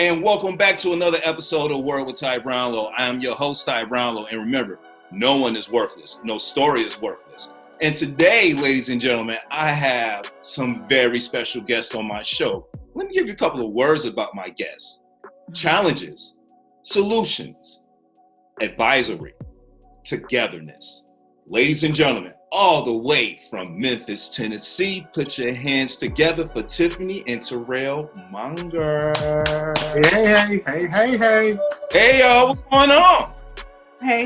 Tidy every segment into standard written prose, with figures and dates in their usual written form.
And welcome back to another episode of Word with Ty Brownlow. I am your host, Ty Brownlow. And remember, no one is worthless. No story is worthless. And today, ladies and gentlemen, I have some very special guests on my show. Let me give you a couple of words about my guests. Challenges, solutions, advisory, togetherness. Ladies and gentlemen, all the way from Memphis, Tennessee, put your hands together for Tiffany and Terrell Monger. Hey. Hey, y'all, what's going on? Hey.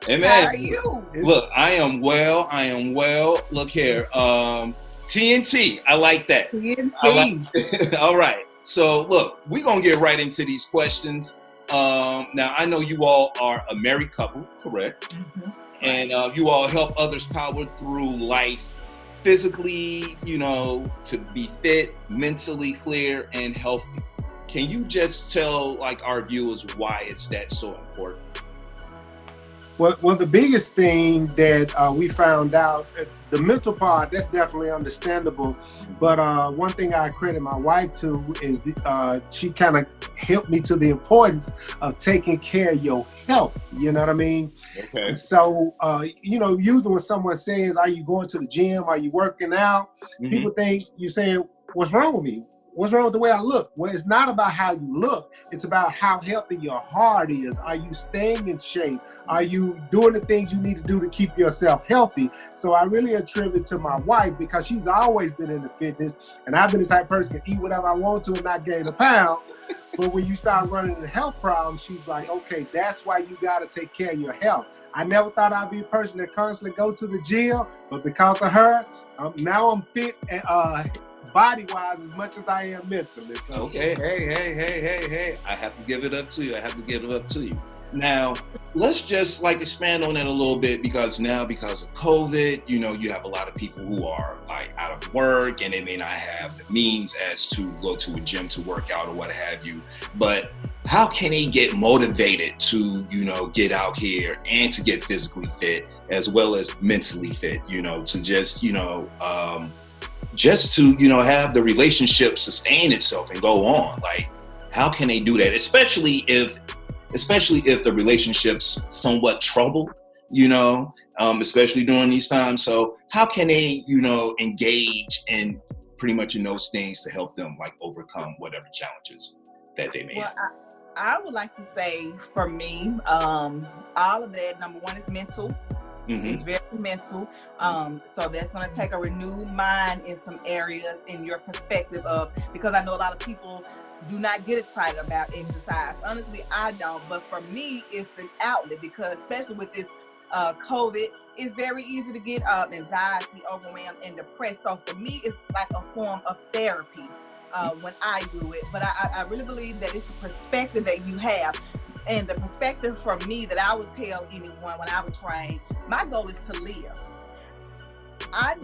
Hey, man. How are you? Look, I am well. Look here. TNT, I like that. TNT. All right. So, look, we're going to get right into these questions. Now, I know you all are a married couple, correct? Mm-hmm. And you all help others power through life physically, to be fit, mentally clear, and healthy. Can you just tell, our viewers why is that so important? Well, the biggest thing that we found out, the mental part, that's definitely understandable. But one thing I credit my wife to is she kind of helped me to the importance of taking care of your health. You know what I mean? Okay. And so, usually when someone says, are you going to the gym? Are you working out? Mm-hmm. People think you're saying, what's wrong with me? What's wrong with the way I look? Well, it's not about how you look. It's about how healthy your heart is. Are you staying in shape? Are you doing the things you need to do to keep yourself healthy? So I really attribute to my wife because she's always been into fitness. And I've been the type of person who can eat whatever I want to and not gain a pound. But when you start running into health problems, she's like, okay, that's why you got to take care of your health. I never thought I'd be a person that constantly goes to the gym, but because of her, now I'm fit and body-wise as much as I am mentally. So. Okay, hey. I have to give it up to you. Now, let's just expand on that a little bit because of COVID, you have a lot of people who are out of work and they may not have the means as to go to a gym to work out or what have you. But how can they get motivated to, get out here and to get physically fit as well as mentally fit, to just to have the relationship sustain itself and go on? How can they do that, especially if the relationship's somewhat troubled, especially during these times? So how can they engage in pretty much in those things to help them overcome whatever challenges that they may have? I would like to say for me, all of that, number one, is mental. Mm-hmm. It's very mental. So that's going to take a renewed mind in some areas in your perspective because I know a lot of people do not get excited about exercise. Honestly, I don't. But for me, it's an outlet because especially with this COVID, it's very easy to get anxiety, overwhelmed, and depressed. So for me, it's like a form of therapy when I do it. But I really believe that it's the perspective that you have. And the perspective for me that I would tell anyone when I would train, my goal is to live. I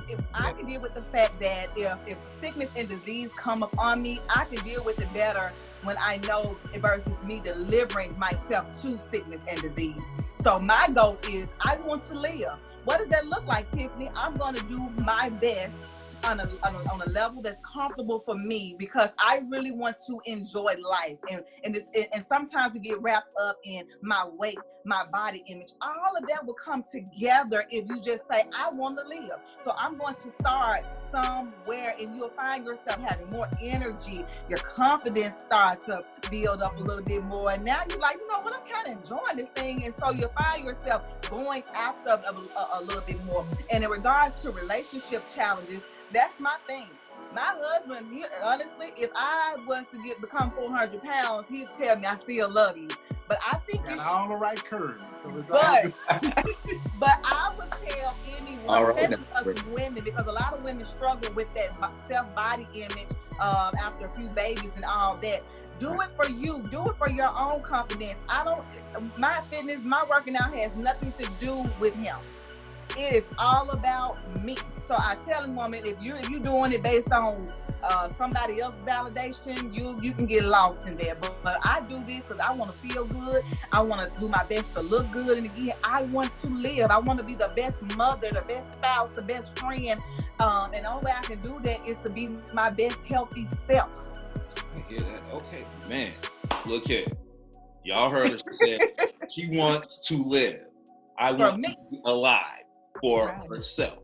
can deal with the fact that if sickness and disease come upon me, I can deal with it better when I know versus me delivering myself to sickness and disease. So my goal is I want to live. What does that look like, Tiffany? I'm going to do my best on a level that's comfortable for me because I really want to enjoy life. And sometimes we get wrapped up in my weight, my body image. All of that will come together if you just say, I want to live. So I'm going to start somewhere and you'll find yourself having more energy. Your confidence starts to build up a little bit more. And now you're like, what, I'm kind of enjoying this thing. And so you'll find yourself going after a little bit more. And in regards to relationship challenges, that's my thing. My husband, honestly, if I was to become 400 pounds, he'd tell me I still love you. But I think you should. All the right curves. So but I would tell anyone, especially us women, because a lot of women struggle with that self-body image after a few babies and all that. Do it for you. Do it for your own confidence. My fitness, my working out has nothing to do with him. It is all about me. So I tell a woman, if you're doing it based on somebody else's validation, you can get lost in there. But I do this because I want to feel good. I want to do my best to look good. And again, I want to live. I want to be the best mother, the best spouse, the best friend. And the only way I can do that is to be my best healthy self. hear that. Okay, man. Look here. Y'all heard her say she wants to live. I want to be alive for herself,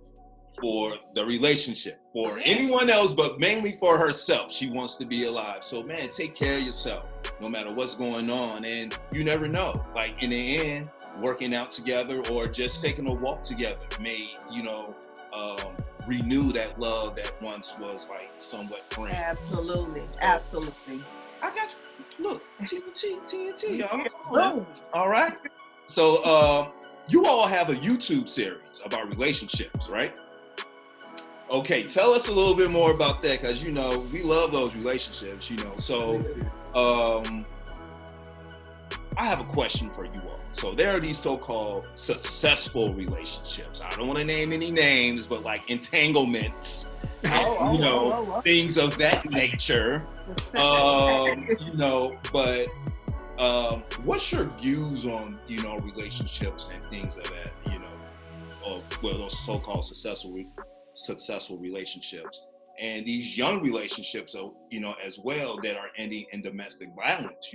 for the relationship, for anyone else, but mainly for herself. She wants to be alive. So, man, take care of yourself, no matter what's going on. And you never know. Like, in the end, working out together or just taking a walk together may, renew that love that once was, like, somewhat friend. Absolutely. I got you. Look, TNT, y'all. All right. So, you all have a YouTube series about relationships, right? Okay, tell us a little bit more about that, because we love those relationships, So, I have a question for you all. So there are these so-called successful relationships. I don't want to name any names, but like entanglements, things of that nature. But what's your views on, relationships and things of that, those so-called successful relationships and these young relationships, as well, that are ending in domestic violence,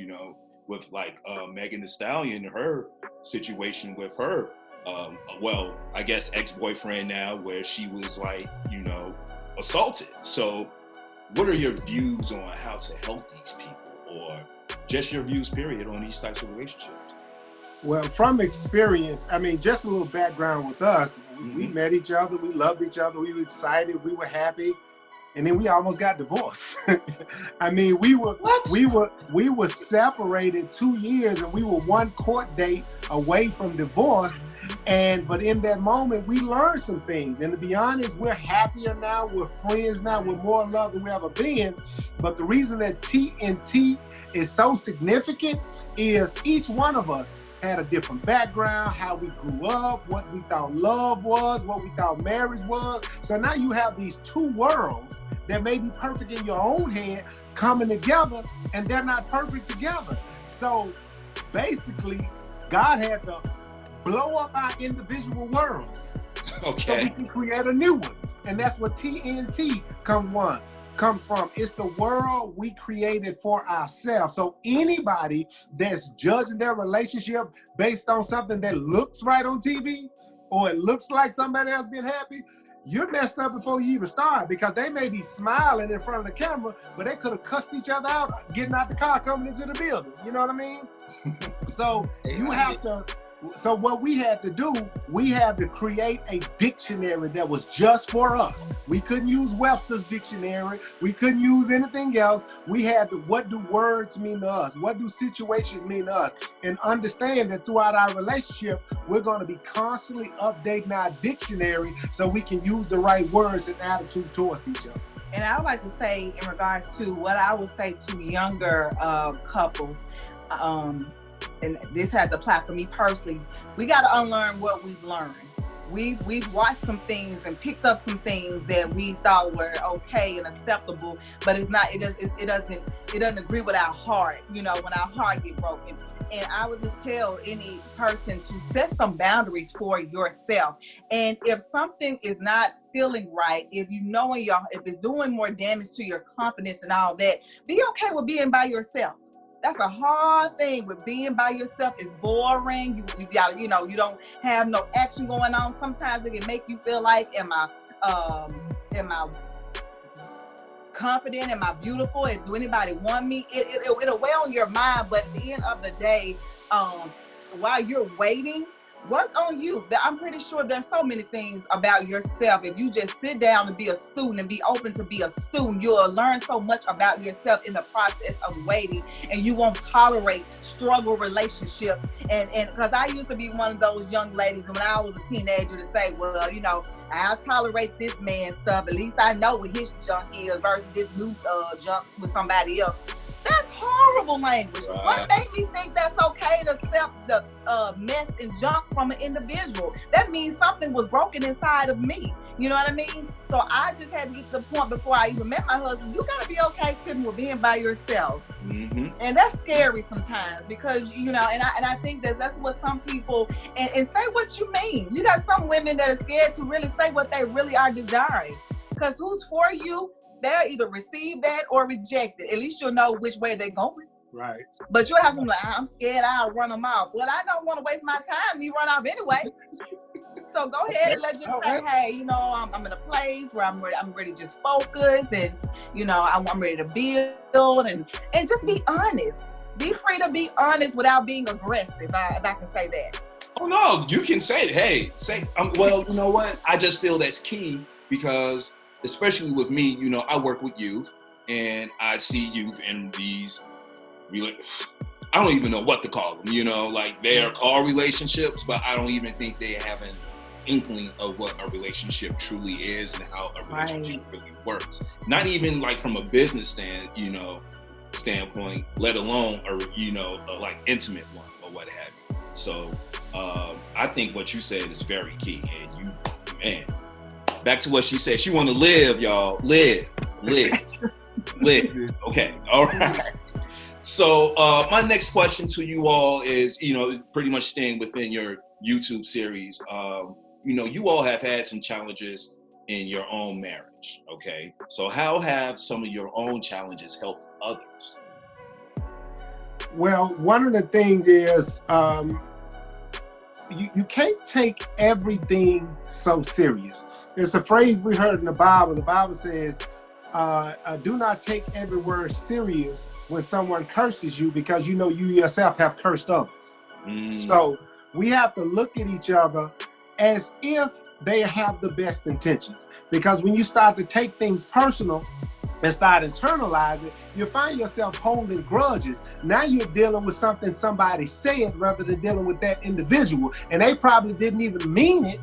with like Megan Thee Stallion, her situation with her, I guess ex-boyfriend now, where she was like, assaulted. So what are your views on how to help these people, or just your views, period, on these types of relationships? Well, from experience, just a little background with us. We met each other, we loved each other, we were excited, we were happy, and then we almost got divorced. we were separated 2 years, and we were one court date away from divorce. But in that moment, we learned some things. And to be honest, we're happier now, we're friends now, we're more in love than we ever been. But the reason that TNT is so significant is each one of us had a different background, how we grew up, what we thought love was, what we thought marriage was. So now you have these two worlds that may be perfect in your own head coming together, and they're not perfect together. So basically, God had to blow up our individual worlds so we can create a new one. And that's what TNT come from. It's the world we created for ourselves. So anybody that's judging their relationship based on something that looks right on TV, or it looks like somebody else being happy, you're messed up before you even start, because they may be smiling in front of the camera, but they could have cussed each other out getting out the car, coming into the building. You know what I mean? So so what we had to do, we had to create a dictionary that was just for us. We couldn't use Webster's dictionary. We couldn't use anything else. We had to, what do words mean to us? What do situations mean to us? And understand that throughout our relationship, we're going to be constantly updating our dictionary so we can use the right words and attitude towards each other. And I would like to say, in regards to what I would say to younger couples, and this had to apply for me personally, we got to unlearn what we've learned. We've watched some things and picked up some things that we thought were okay and acceptable, but it's not. It doesn't agree with our heart. When our heart get broken. And I would just tell any person to set some boundaries for yourself. And if something is not feeling right, if if it's doing more damage to your confidence and all that, be okay with being by yourself. That's a hard thing with being by yourself. It's boring. You got, you don't have no action going on. Sometimes it can make you feel like, am I confident? Am I beautiful? And do anybody want me? It'll weigh on your mind. But at the end of the day, while you're waiting, work on you. I'm pretty sure there's so many things about yourself. If you just sit down and be a student and be open to be a student, you'll learn so much about yourself in the process of waiting, and you won't tolerate struggle relationships. And because I used to be one of those young ladies when I was a teenager to say, well, I'll tolerate this man's stuff. At least I know what his junk is versus this new junk with somebody else. That's horrible language. Right. What made me think that's okay to accept the mess and junk from an individual? That means something was broken inside of me. You know what I mean? So I just had to get to the point before I even met my husband. You gotta be okay, Tiffany, with being by yourself. Mm-hmm. And that's scary sometimes because, and I think that's what some people, and say what you mean. You got some women that are scared to really say what they really are desiring. Because who's for you, they'll either receive that or reject it. At least you'll know which way they're going. Right. But you'll have some like, I'm scared I'll run them off. Well, I don't want to waste my time. You run off anyway. So go ahead and let's just say, hey, you know, I'm in a place where I'm ready to just focus, and you know, I'm ready to build and just be honest. Be free to be honest without being aggressive, if I can say that. Oh no, you can say it. Hey, well, you know what? I just feel that's key because, especially with me, you know, I work with youth and I see youth in these, I don't even know what to call them, you know, like they are called relationships, but I don't even think they have an inkling of what a relationship truly is and how a relationship really works. Not even like from a business standpoint, let alone a like intimate one or what have you. So I think what you said is very key. And man, back to what she said. She want to live, y'all. Live. Okay. All right. So my next question to you all is, you know, pretty much staying within your YouTube series. You know, you all have had some challenges in your own marriage. Okay. So how have some of your own challenges helped others? Well, one of the things is you can't take everything so serious. It's a phrase we heard in the Bible. The Bible says, do not take every word serious when someone curses you, because you know you yourself have cursed others. So we have to look at each other as if they have the best intentions. Because when you start to take things personal and start internalizing, you find yourself holding grudges. Now you're dealing with something somebody said rather than dealing with that individual. And they probably didn't even mean it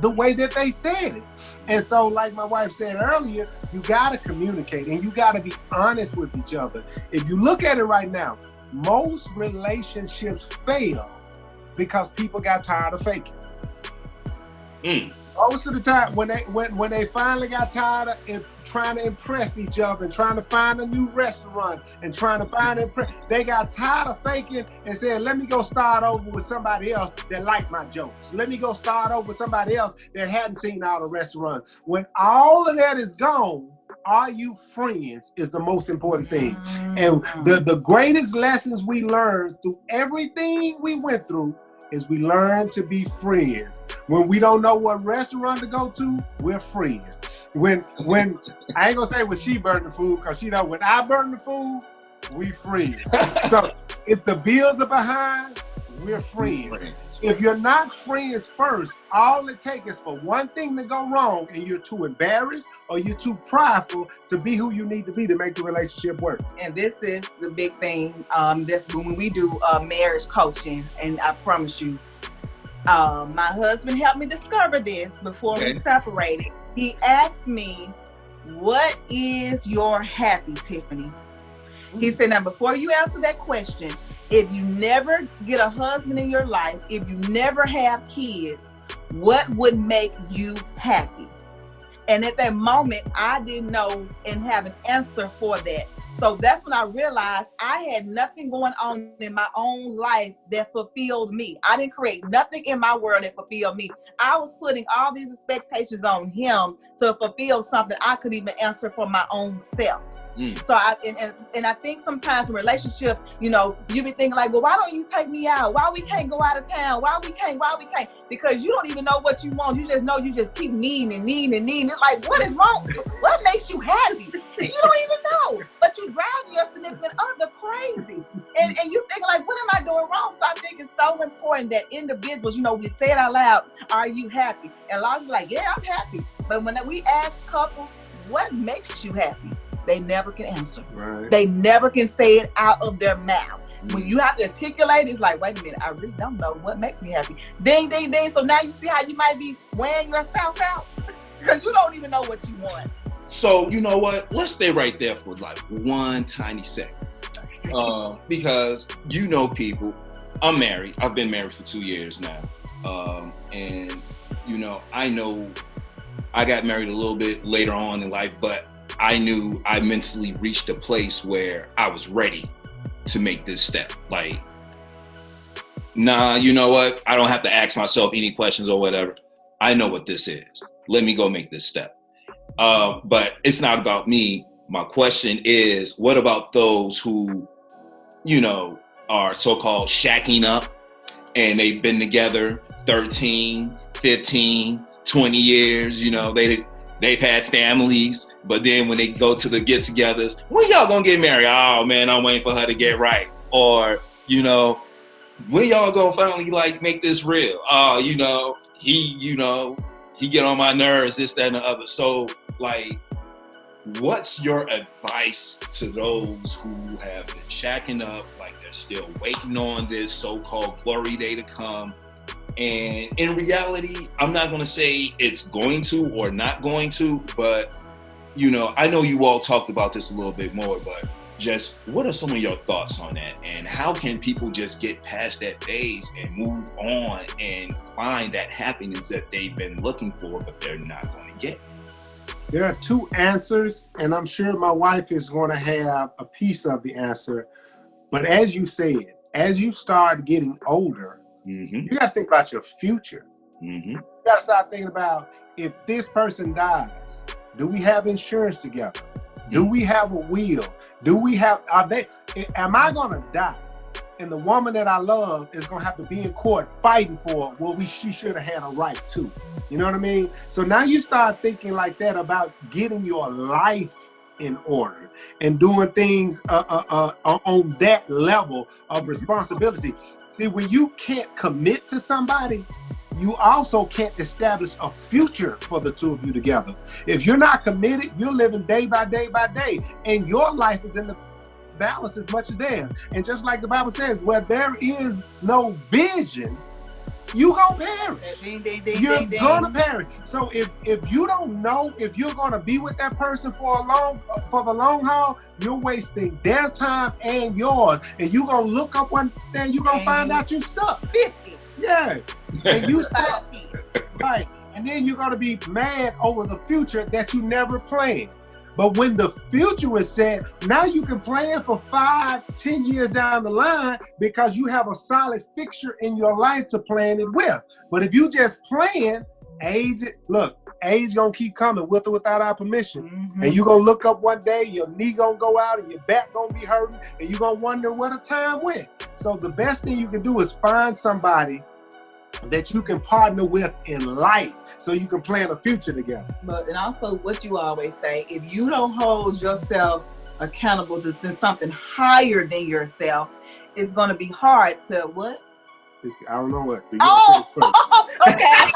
the way that they said it. And so, like my wife said earlier, you gotta communicate and you gotta be honest with each other. If you look at it right now, most relationships fail because people got tired of faking. Most of the time, when they finally got tired of trying to impress each other and trying to find a new restaurant and trying to they got tired of faking and said, let me go start over with somebody else that liked my jokes. Let me go start over with somebody else that hadn't seen all the restaurants. When all of that is gone, are you friends is the most important thing. And the greatest lessons we learned through everything we went through is we learn to be friends. When we don't know what restaurant to go to, we're friends. When I ain't gonna say when she burned the food, because she know when I burn the food, we friends. So if the bills are behind, we're friends. If you're not friends first, all it takes is for one thing to go wrong and you're too embarrassed or you're too prideful to be who you need to be to make the relationship work. And this is the big thing. That's when we do marriage coaching, and I promise you, my husband helped me discover this before we separated. He asked me, what is your happy, Tiffany? He said, now before you answer that question, if you never get a husband in your life, if you never have kids, what would make you happy? And at that moment, I didn't know and have an answer for that. So that's when I realized I had nothing going on in my own life that fulfilled me. I didn't create nothing in my world that fulfilled me. I was putting all these expectations on him to fulfill something I couldn't even answer for my own self. So I think sometimes in relationship, you know, you be thinking like, well, why don't you take me out? Why we can't go out of town? Why we can't? Because you don't even know what you want. You just know you just keep needing. It's like, what is wrong? What makes you happy? And you don't even know. But you drive your significant other crazy. And you think like, what am I doing wrong? So I think it's so important that individuals, you know, we say it out loud, are you happy? And a lot of people are like, yeah, I'm happy. But when we ask couples, what makes you happy? They never can answer. Right. They never can say it out of their mouth. When you have to articulate, it's like, wait a minute, I really don't know what makes me happy. Ding, ding, ding. So now you see how you might be weighing your spouse out because you don't even know what you want. So you know what? Let's stay right there for like one tiny second. Because you know people, I'm married. I've been married for 2 years now. And you know I got married a little bit later on in life, but I knew I mentally reached a place where I was ready to make this step. Like, nah, you know what? I don't have to ask myself any questions or whatever. I know what this is. Let me go make this step. But it's not about me. My question is, what about those who, you know, are so-called shacking up and they've been together 13, 15, 20 years, you know, they've had families, but then when they go to the get-togethers, when y'all gonna get married? Oh man, I'm waiting for her to get right. Or, you know, when y'all gonna finally like make this real? Oh, he get on my nerves, this, that, and the other. So like, what's your advice to those who have been shacking up, like they're still waiting on this so-called glory day to come? And in reality, I'm not going to say it's going to or not going to, but, you know, I know you all talked about this a little bit more, but just what are some of your thoughts on that? And how can people just get past that phase and move on and find that happiness that they've been looking for, but they're not going to get? There are two answers, and I'm sure my wife is going to have a piece of the answer. But as you said, as you start getting older, you got to think about your future. You got to start thinking about, if this person dies, do we have insurance together? Do we have a will? Am I going to die? And the woman that I love is going to have to be in court fighting for what she should have had a right to. You know what I mean? So now you start thinking like that about getting your life in order and doing things on that level of responsibility. See, when you can't commit to somebody, you also can't establish a future for the two of you together. If you're not committed, you're living day by day by day, and your life is in the balance as much as theirs. And just like the Bible says, where there is no vision, you gonna perish. You're gonna perish. So if you don't know if you're gonna be with that person for the long haul, you're wasting their time and yours. And you gonna look up one day, you gonna find out you're stuck. 50. Yeah. And you stuck. Right. And then you're gonna be mad over the future that you never planned. But when the future is set, now you can plan for 5, 10 years down the line because you have a solid fixture in your life to plan it with. But if you just plan, age gonna keep coming with or without our permission. And you're gonna look up one day, your knee gonna go out and your back gonna be hurting, and you're gonna wonder where the time went. So the best thing you can do is find somebody that you can partner with in life, so you can plan a future together. And also what you always say, if you don't hold yourself accountable to something higher than yourself, it's going to be hard to what? I don't know what. Okay.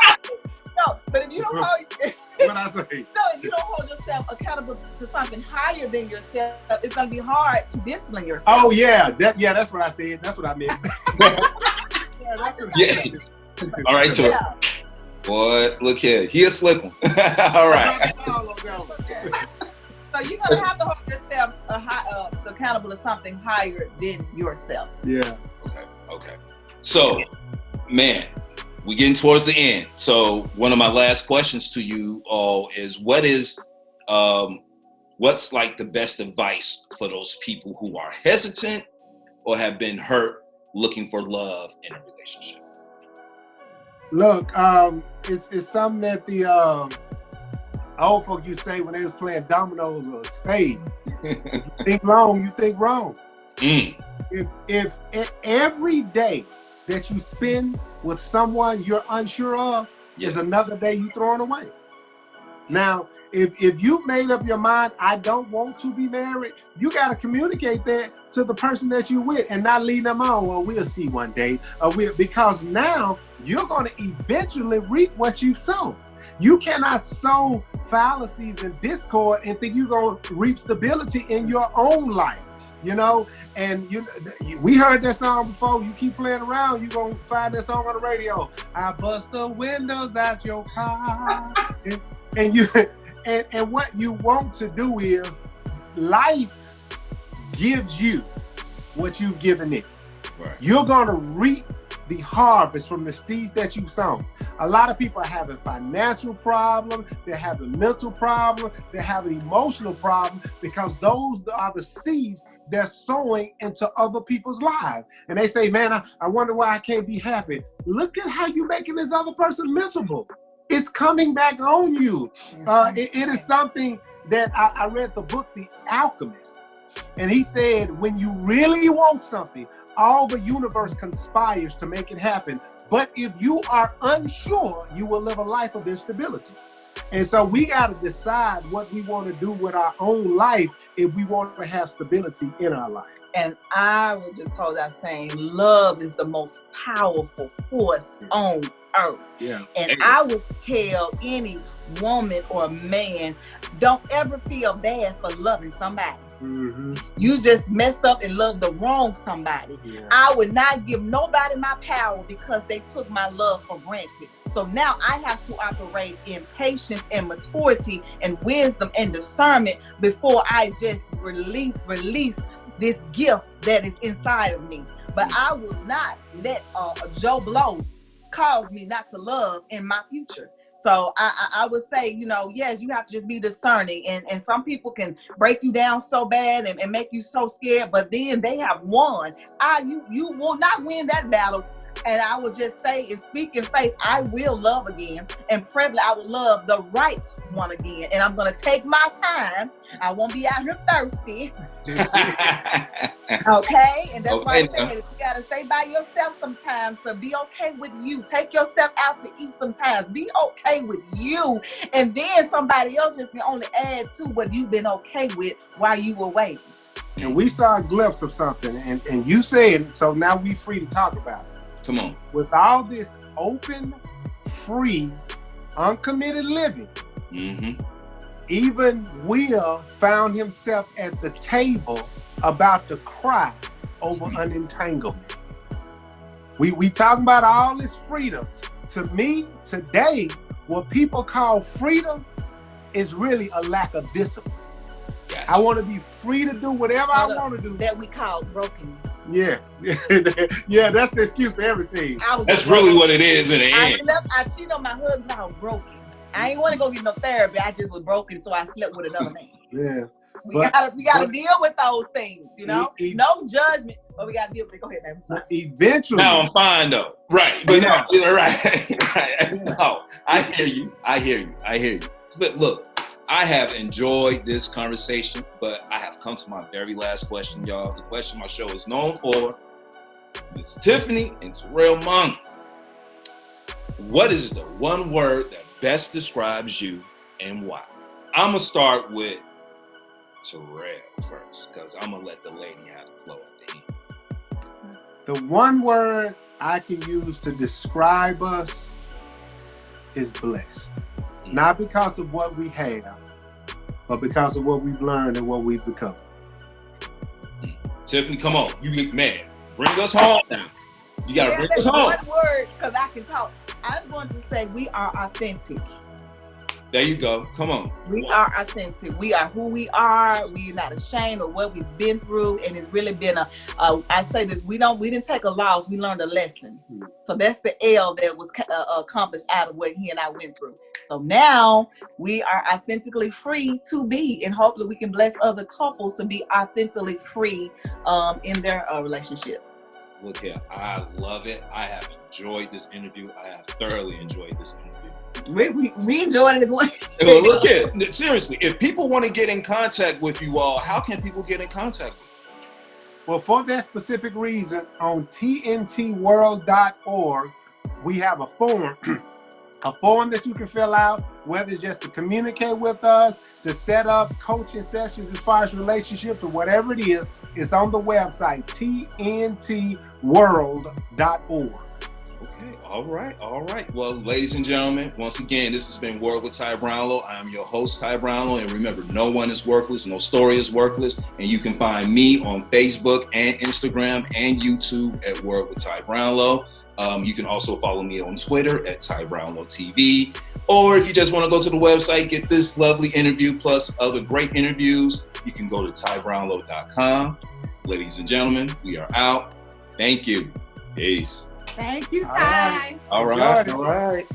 No, but if you don't hold what I say? No, if you don't hold yourself accountable to something higher than yourself, it's going to be hard to discipline yourself. Oh yeah, that's what I said. That's what I meant. Yeah. All right, so boy, look here. He a slick one. All right. So you're going to have to hold yourself accountable to something higher than yourself. Yeah. Okay. So, man, we're getting towards the end. So one of my last questions to you all is, what's like the best advice for those people who are hesitant or have been hurt looking for love in a relationship? Look, it's something that the old folk used to say when they was playing dominoes or spade. You think long, you think wrong. If every day that you spend with someone you're unsure of is another day you throwing away. Now, if you made up your mind, I don't want to be married, you got to communicate that to the person that you're with and not leave them on. Well, we'll see one day. Because now you're going to eventually reap what you sow. You cannot sow fallacies and discord and think you're going to reap stability in your own life. You know, and we heard that song before. You keep playing around, you're going to find that song on the radio. I bust the windows out your car. And what you want to do is, life gives you what you've given it. Right. You're going to reap the harvest from the seeds that you've sown. A lot of people are having financial problems, they're having mental problems, they're having emotional problems, because those are the seeds they're sowing into other people's lives. And they say, man, I wonder why I can't be happy. Look at how you're making this other person miserable. it's coming back on you. It is something that I read the book, The Alchemist, and he said, when you really want something, all the universe conspires to make it happen. But if you are unsure, you will live a life of instability. And so we got to decide what we want to do with our own life if we want to have stability in our life. And I would just close out saying love is the most powerful force on earth. Yeah. And I would tell any woman or man, don't ever feel bad for loving somebody. Mm-hmm. You just messed up and loved the wrong somebody. Yeah. I would not give nobody my power because they took my love for granted. So now I have to operate in patience and maturity and wisdom and discernment before I just release this gift that is inside of me. But I will not let Joe Blow cause me not to love in my future. So I would say, you know, yes, you have to just be discerning. And some people can break you down so bad and make you so scared, but then they have won. You will not win that battle. And I would just say, and speak in faith, I will love again. And preferably, I will love the right one again. And I'm going to take my time. I won't be out here thirsty. Okay? And that's why I said, you got to stay by yourself sometimes to be okay with you. Take yourself out to eat sometimes. Be okay with you. And then somebody else just can only add to what you've been okay with while you were waiting. And we saw a glimpse of something. And you said it, so now we're free to talk about it. Come on. With all this open, free, uncommitted living, even Will found himself at the table about to cry over unentanglement. We talking about all this freedom. To me, today, what people call freedom is really a lack of discipline. Gotcha. I want to be free to do whatever I want to do. That we call brokenness. Yeah. Yeah, that's the excuse for everything. That's really what it is in the end. I cheated on my husband. I was broken. I ain't want to go get no therapy. I just was broken, so I slept with another man. Yeah. We gotta deal with those things, you know? No judgment, but we gotta deal with it. Go ahead, man. Eventually. Now I'm fine though. Right. But no, right. No, I hear you. But look, I have enjoyed this conversation, but I have come to my very last question, y'all. The question my show is known for. Miss Tiffany and Terrell Monger. What is the one word that best describes you and why? I'm going to start with Terrell first, because I'm going to let the lady have the flow at the end. The one word I can use to describe us is blessed. Not because of what we have, but because of what we've learned and what we've become. Tiffany, come on. You get mad. Bring us home now. You got to bring us home. One word, because I can talk. I'm going to say we are authentic. There you go. Come on. We are authentic. We are who we are. We're not ashamed of what we've been through. And it's really been I say this, we didn't take a loss. We learned a lesson. So that's the L that was accomplished out of what he and I went through. So now we are authentically free to be, and hopefully we can bless other couples to be authentically free in their relationships. Look here, I love it. I have enjoyed this interview. I have thoroughly enjoyed this interview. We enjoyed it as well. Well, look here, seriously, if people want to get in contact with you all, how can people get in contact with you? Well, for that specific reason, on tntworld.org, we have a form. A form that you can fill out, whether it's just to communicate with us, to set up coaching sessions as far as relationships or whatever it is, it's on the website, tntworld.org. Okay, all right. Well, ladies and gentlemen, once again, this has been Word with Ty Brownlow. I'm your host, Ty Brownlow, and remember, no one is worthless, no story is worthless, and you can find me on Facebook and Instagram and YouTube at Word with Ty Brownlow. You can also follow me on Twitter at Ty Brownlow TV. Or if you just want to go to the website, get this lovely interview plus other great interviews, you can go to tybrownlow.com. Ladies and gentlemen, we are out. Thank you. Peace. Thank you, Ty. All right.